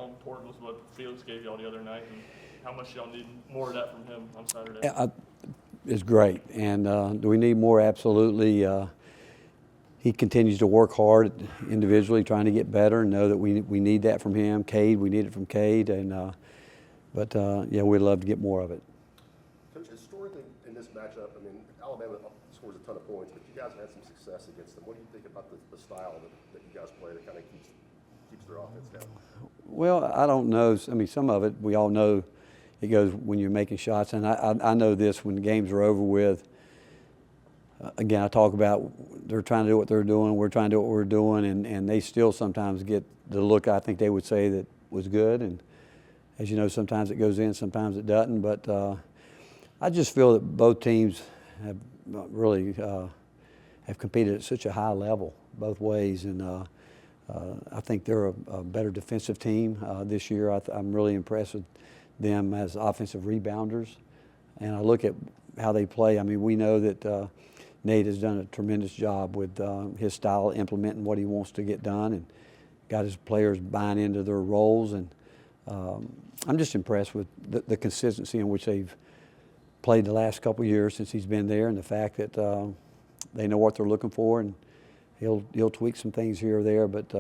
how important was what Felix gave y'all the other night, and how much y'all need more of that from him on Saturday? It's great, and do we need more? Absolutely. He continues to work hard individually, trying to get better, and know that we need that from him. Cade, we need it from Cade, and yeah, we'd love to get more of it. Coach, historically in this matchup, I mean, Alabama scores a ton of points, but you guys had some success against them. What do you think about the style that you guys play that kind of keeps their offense down? Well, I don't know. I mean, some of it we all know. It goes when you're making shots, and I know this when the games are over with. Again, I talk about they're trying to do what they're doing, we're trying to do what we're doing, and they still sometimes get the look I think they would say that was good. And as you know, sometimes it goes in, sometimes it doesn't. But I just feel that both teams have really have competed at such a high level both ways, and I think they're a better defensive team this year. I'm really impressed with them as offensive rebounders, and I look at how they play. I mean, we know that Nate has done a tremendous job with his style, implementing what he wants to get done, and got his players buying into their roles. And I'm just impressed with the consistency in which they've played the last couple of years since he's been there, and the fact that they know what they're looking for, and he'll tweak some things here or there, but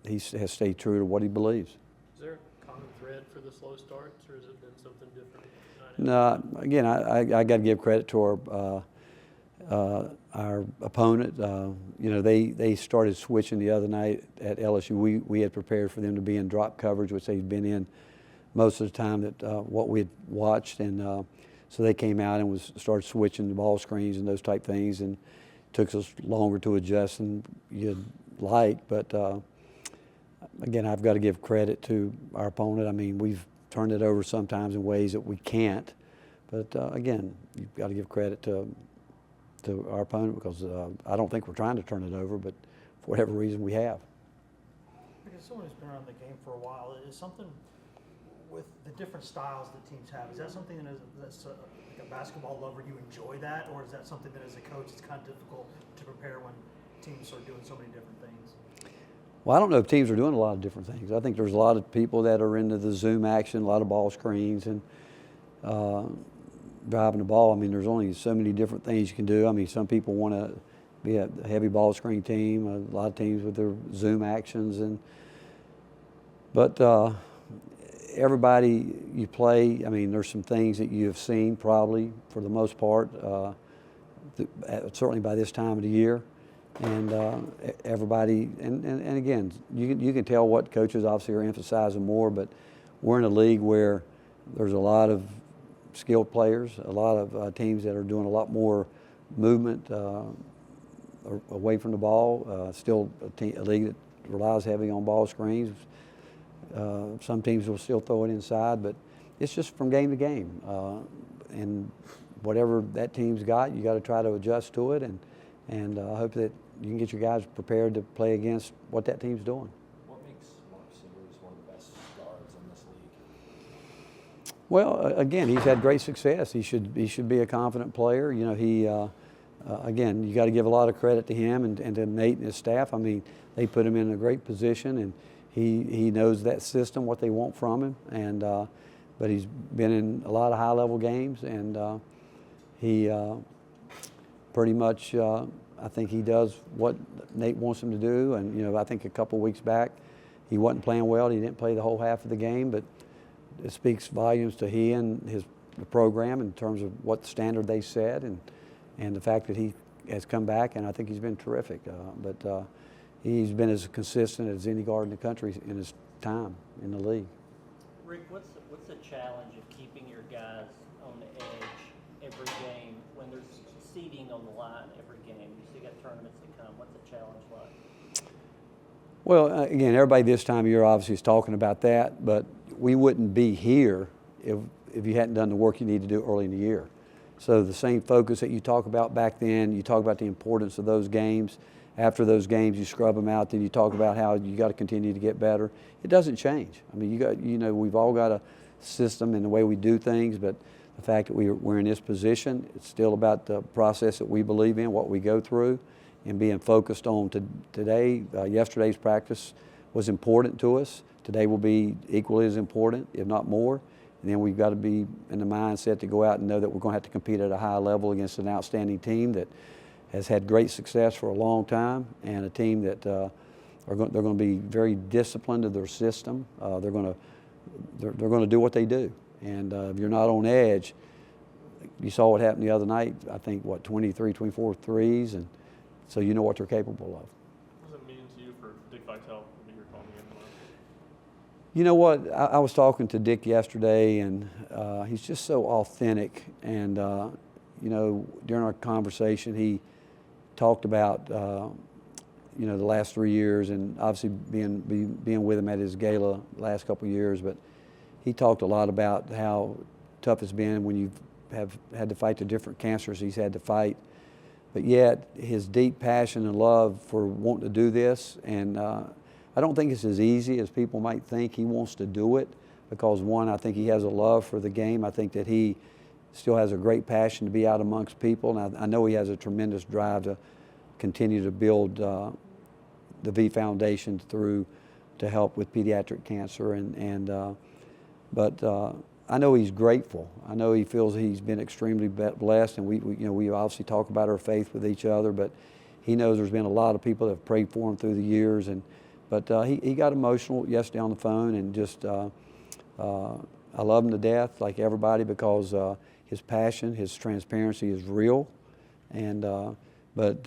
he has stayed true to what he believes. Is there a common thread for the slow starts, or has it been something different? No, again, I got to give credit to our opponent. You know, they started switching the other night at LSU. We had prepared for them to be in drop coverage, which they've been in most of the time that what we had watched, and so they came out and started switching the ball screens and those type things, and it took us longer to adjust than you'd like. But again, I've got to give credit to our opponent. I mean, we've turned it over sometimes in ways that we can't, but again, you've got to give credit to our opponent, because I don't think we're trying to turn it over, but for whatever reason we have. Because someone who's been around the game for a while, is something with the different styles that teams have, is that something that's like a basketball lover, you enjoy that, or is that something that as a coach it's kind of difficult to prepare when teams are doing so many different things? Well, I don't know if teams are doing a lot of different things. I think there's a lot of people that are into the zoom action, a lot of ball screens, and driving the ball. I mean, there's only so many different things you can do. I mean, some people want to be a heavy ball screen team, a lot of teams with their zoom actions, but everybody you play, I mean, there's some things that you have seen probably for the most part, certainly by this time of the year. And everybody, and again, you can tell what coaches obviously are emphasizing more, but we're in a league where there's a lot of skilled players, a lot of teams that are doing a lot more movement away from the ball. Still a league that relies heavy on ball screens. Some teams will still throw it inside, but it's just from game to game. And whatever that team's got, you got to try to adjust to it, and hope that you can get your guys prepared to play against what that team's doing. What makes Mark Singers one of the best guards in this league? Well, again, he's had great success. He should be a confident player. You know, he again, you got to give a lot of credit to him and to Nate and his staff. I mean, they put him in a great position, and he knows that system, what they want from him. And but he's been in a lot of high-level games, and he pretty much. I think he does what Nate wants him to do, and you know, I think a couple of weeks back he wasn't playing well. He didn't play the whole half of the game, but it speaks volumes to he and the program in terms of what standard they set, and the fact that he has come back, and I think he's been terrific. But he's been as consistent as any guard in the country in his time in the league. Rick, what's the challenge of keeping your guys on the edge every game when there's seeding on the line every game? You still got tournaments to come. What's the challenge like? Well, again, everybody this time of year obviously is talking about that, but we wouldn't be here if you hadn't done the work you need to do early in the year. So the same focus that you talk about back then, you talk about the importance of those games. After those games, you scrub them out. Then you talk about how you got to continue to get better. It doesn't change. I mean, we've all got a system in the way we do things, but the fact that we're in this position, it's still about the process that we believe in, what we go through, and being focused on yesterday's practice was important to us. Today will be equally as important, if not more. And then we've got to be in the mindset to go out and know that we're going to have to compete at a high level against an outstanding team that has had great success for a long time, and a team that they're going to be very disciplined to their system. They're going to do what they do. And if you're not on edge, you saw what happened the other night. I think, 23, 24 threes, and so you know what they're capable of. What does it mean to you for Dick Vitale to be here calling the game tomorrow? You know what? I was talking to Dick yesterday, and he's just so authentic. And you know, during our conversation, he talked about you know, the last 3 years, and obviously being with him at his gala the last couple of years. But he talked a lot about how tough it's been when you have had to fight the different cancers he's had to fight. But yet, his deep passion and love for wanting to do this, and I don't think it's as easy as people might think. He wants to do it because, one, I think he has a love for the game. I think that he still has a great passion to be out amongst people, and I know he has a tremendous drive to continue to build the V Foundation to help with pediatric cancer. But I know he's grateful. I know he feels he's been extremely blessed, and we obviously talk about our faith with each other, but he knows there's been a lot of people that have prayed for him through the years. But he got emotional yesterday on the phone, and just I love him to death, like everybody, because his passion, his transparency is real, and but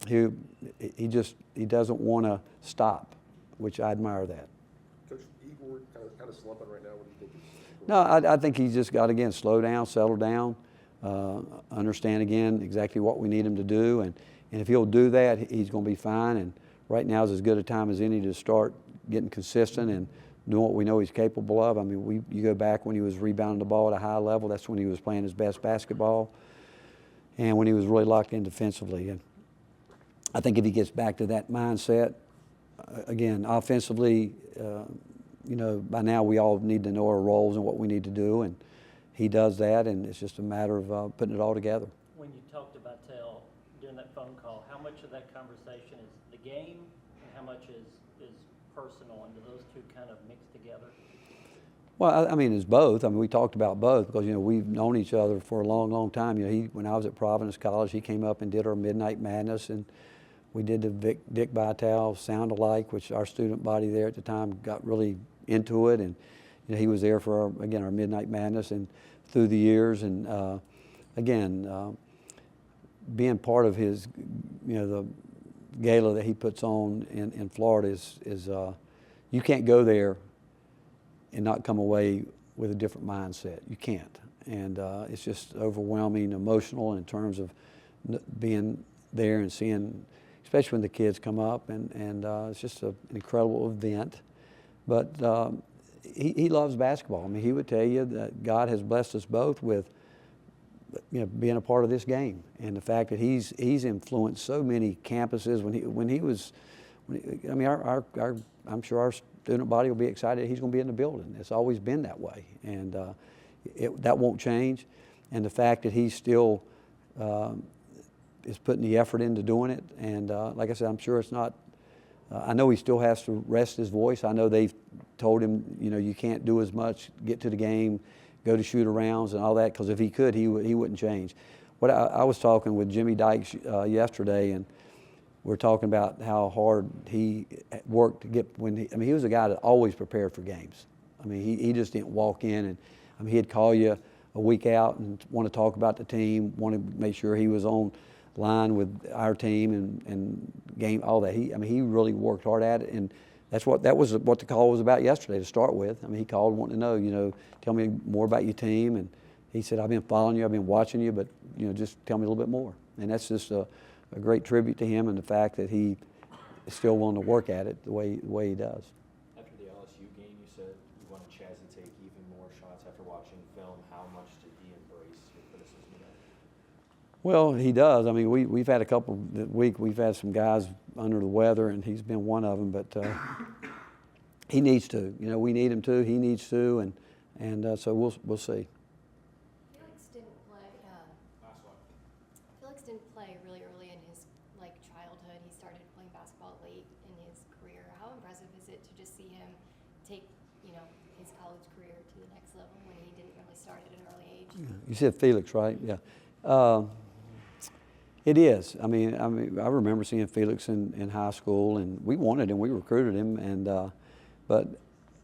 he doesn't want to stop, which I admire that. Coach, Igor kind of slumping right now. What do you think? No, I think he's just got to, again, slow down, settle down, understand again exactly what we need him to do, and if he'll do that, he's going to be fine. And right now is as good a time as any to start getting consistent and doing what we know he's capable of. I mean, you go back when he was rebounding the ball at a high level, that's when he was playing his best basketball, and when he was really locked in defensively. And I think if he gets back to that mindset, again, offensively, you know, by now we all need to know our roles and what we need to do, and he does that, and it's just a matter of putting it all together. When you talked to Vitale during that phone call, how much of that conversation is the game and how much is personal, and do those two kind of mix together? Well, I mean, it's both. I mean, we talked about both because, you know, we've known each other for a long, long time. You know, when I was at Providence College, he came up and did our Midnight Madness, and we did the Dick Vitale Sound Alike, which our student body there at the time got really into it, and you know, he was there for our Midnight Madness and through the years, and again, being part of his, you know, the gala that he puts on in Florida is you can't go there and not come away with a different mindset. You can't, and it's just overwhelming, emotional in terms of being there and seeing, especially when the kids come up, and it's just an incredible event. But he loves basketball. I mean, he would tell you that God has blessed us both with, you know, being a part of this game, and the fact that he's influenced so many campuses. I'm sure our student body will be excited he's going to be in the building. It's always been that way, and that won't change. And the fact that he still is putting the effort into doing it, and like I said, I'm sure it's not. I know he still has to rest his voice. I know they've told him, you know, you can't do as much, get to the game, go to shoot-arounds and all that, because if he could, he wouldn't change. I was talking with Jimmy Dykes yesterday, and we're talking about how hard he worked to get he was a guy that always prepared for games. I mean, he just didn't walk in, and I mean, he'd call you a week out and want to talk about the team, want to make sure he was on line with our team and game, all that. He really worked hard at it, and that was what the call was about yesterday to start with. I mean, he called wanting to know, you know, tell me more about your team, and he said, I've been following you, I've been watching you, but you know, just tell me a little bit more. And that's just a great tribute to him and the fact that he is still willing to work at it the way he does. After the LSU game, you said you wanted Chaz to take even more shots after watching film. How much did he embrace your criticism of that? Well, he does. I mean, we've had a couple week. We've had some guys under the weather, and he's been one of them. But he needs to. You know, we need him to. He needs to, and so we'll see. Felix didn't play really early in his childhood. He started playing basketball late in his career. How impressive is him take, his college career to the next level when he didn't really start at an early age? You said Felix, right? Yeah. It is. I mean, I remember seeing Felix in high school, and we wanted him. We recruited him, and but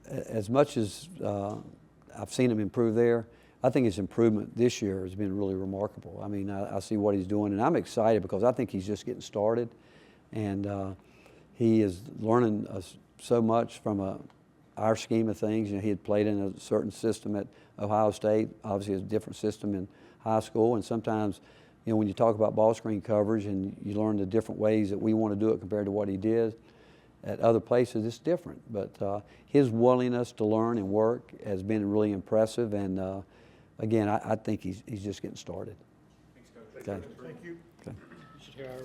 as much as I've seen him improve there, I think his improvement this year has been really remarkable. I mean, I see what he's doing, and I'm excited because I think he's just getting started, and he is learning so much from our scheme of things. He had played in a certain system at Ohio State, obviously a different system in high school, and sometimes, when you talk about ball screen coverage and you learn the different ways that we want to do it compared to what he did at other places, it's different. But his willingness to learn and work has been really impressive, and again, I think he's just getting started. Thanks, Coach. Okay. Thank you. Okay. You should hear our